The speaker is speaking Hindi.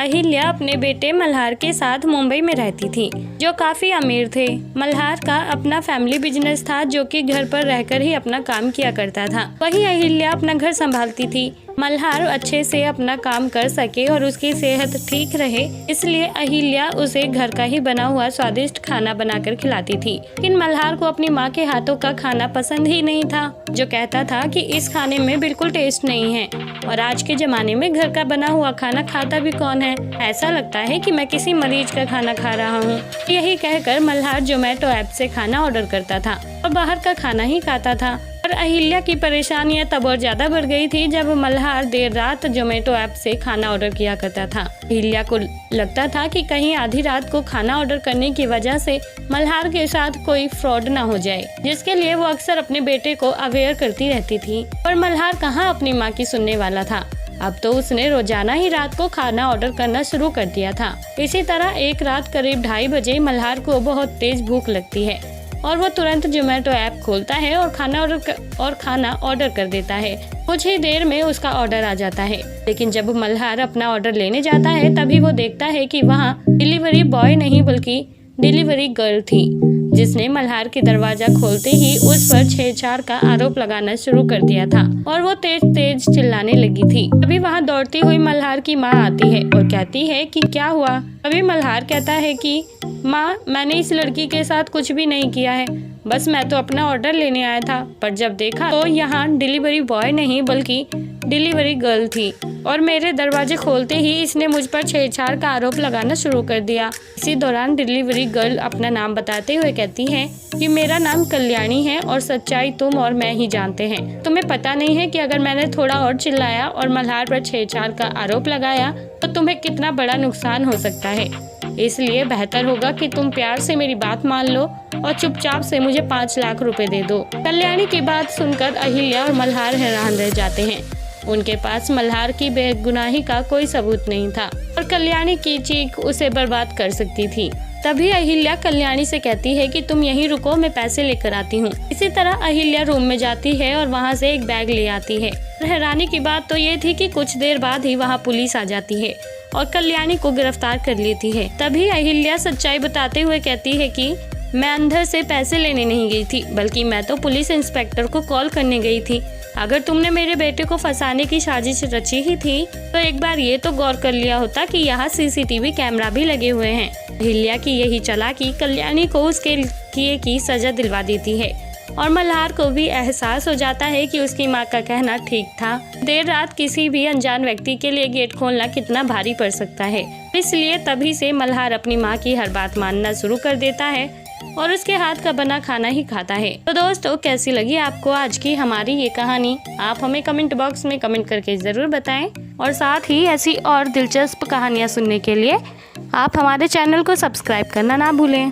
अहिल्या अपने बेटे मल्हार के साथ मुंबई में रहती थी, जो काफी अमीर थे। मल्हार का अपना फैमिली बिजनेस था, जो कि घर पर रहकर ही अपना काम किया करता था। वहीं अहिल्या अपना घर संभालती थी। मल्हार अच्छे से अपना काम कर सके और उसकी सेहत ठीक रहे, इसलिए अहिल्या उसे घर का ही बना हुआ स्वादिष्ट खाना बनाकर खिलाती थी। लेकिन मल्हार को अपनी माँ के हाथों का खाना पसंद ही नहीं था, जो कहता था कि इस खाने में बिल्कुल टेस्ट नहीं है और आज के जमाने में घर का बना हुआ खाना खाता भी कौन है। ऐसा लगता है कि मैं किसी मरीज का खाना खा रहा हूँ। यही कहकर मल्हार जोमेटो ऐप से खाना ऑर्डर करता था और बाहर का खाना ही खाता था। और अहिल्या की परेशानियां तब और ज्यादा बढ़ गई थी जब मल्हार देर रात जोमेटो ऐप से खाना ऑर्डर किया करता था। अहिल्या को लगता था कि कहीं आधी रात को खाना ऑर्डर करने की वजह से मल्हार के साथ कोई फ्रॉड ना हो जाए, जिसके लिए वो अक्सर अपने बेटे को अवेयर करती रहती थी। पर मल्हार कहाँ अपनी माँ की सुनने वाला था। अब तो उसने रोजाना ही रात को खाना ऑर्डर करना शुरू कर दिया था। इसी तरह एक रात करीब 2:30 बजे मल्हार को बहुत तेज भूख लगती है और वो तुरंत जोमेटो ऐप खोलता है और खाना ऑर्डर कर देता है। कुछ ही देर में उसका ऑर्डर आ जाता है, लेकिन जब मल्हार अपना ऑर्डर लेने जाता है तभी वो देखता है कि वहाँ डिलीवरी बॉय नहीं बल्कि डिलीवरी गर्ल थी, जिसने मल्हार के दरवाजा खोलते ही उस पर छेड़छाड़ का आरोप लगाना शुरू कर दिया था और वो तेज तेज चिल्लाने लगी थी। तभी वहाँ दौड़ती हुई मल्हार की माँ आती है और कहती है कि क्या हुआ। तभी मल्हार कहता है कि माँ, मैंने इस लड़की के साथ कुछ भी नहीं किया है, बस मैं तो अपना ऑर्डर लेने आया था, पर जब देखा तो यहाँ डिलीवरी बॉय नहीं बल्कि डिलीवरी गर्ल थी और मेरे दरवाजे खोलते ही इसने मुझ पर छेड़छाड़ का आरोप लगाना शुरू कर दिया। इसी दौरान डिलीवरी गर्ल अपना नाम बताते हुए कहती है कि मेरा नाम कल्याणी है और सच्चाई तुम और मैं ही जानते हैं। तुम्हें पता नहीं है कि अगर मैंने थोड़ा और चिल्लाया और मल्हार पर छेड़छाड़ का आरोप लगाया तो तुम्हें कितना बड़ा नुकसान हो सकता है। इसलिए बेहतर होगा कि तुम प्यार से मेरी बात मान लो और चुपचाप से मुझे 5 लाख रुपए दे दो। कल्याणी की बात सुनकर अहिल्या और मल्हार हैरान रह जाते हैं। उनके पास मल्हार की बेगुनाही का कोई सबूत नहीं था और कल्याणी की चीख उसे बर्बाद कर सकती थी। तभी अहिल्या कल्याणी से कहती है कि तुम यहीं रुको, मैं पैसे लेकर आती हूँ। इसी तरह अहिल्या रूम में जाती है और वहाँ से एक बैग ले आती है। हैरानी की बात तो ये थी कि कुछ देर बाद ही वहाँ पुलिस आ जाती है और कल्याणी को गिरफ्तार कर लेती है। तभी अहिल्या सच्चाई बताते हुए कहती है कि मैं अंदर से पैसे लेने नहीं गई थी, बल्कि मैं तो पुलिस इंस्पेक्टर को कॉल करने गई थी। अगर तुमने मेरे बेटे को फंसाने की साजिश रची ही थी तो एक बार ये तो गौर कर लिया होता कि यहाँ सीसीटीवी कैमरा भी लगे हुए हैं। अहिल्या की यही चालाकी कल्याणी को उसके किए की सजा दिलवा देती है और मल्हार को भी एहसास हो जाता है कि उसकी माँ का कहना ठीक था। देर रात किसी भी अनजान व्यक्ति के लिए गेट खोलना कितना भारी पड़ सकता है, इसलिए तभी से मल्हार अपनी माँ की हर बात मानना शुरू कर देता है और उसके हाथ का बना खाना ही खाता है। तो दोस्तों, कैसी लगी आपको आज की हमारी ये कहानी? आप हमें कमेंट बॉक्स में कमेंट करके जरूर बताएं और साथ ही ऐसी और दिलचस्प कहानियाँ सुनने के लिए आप हमारे चैनल को सब्सक्राइब करना ना भूलें।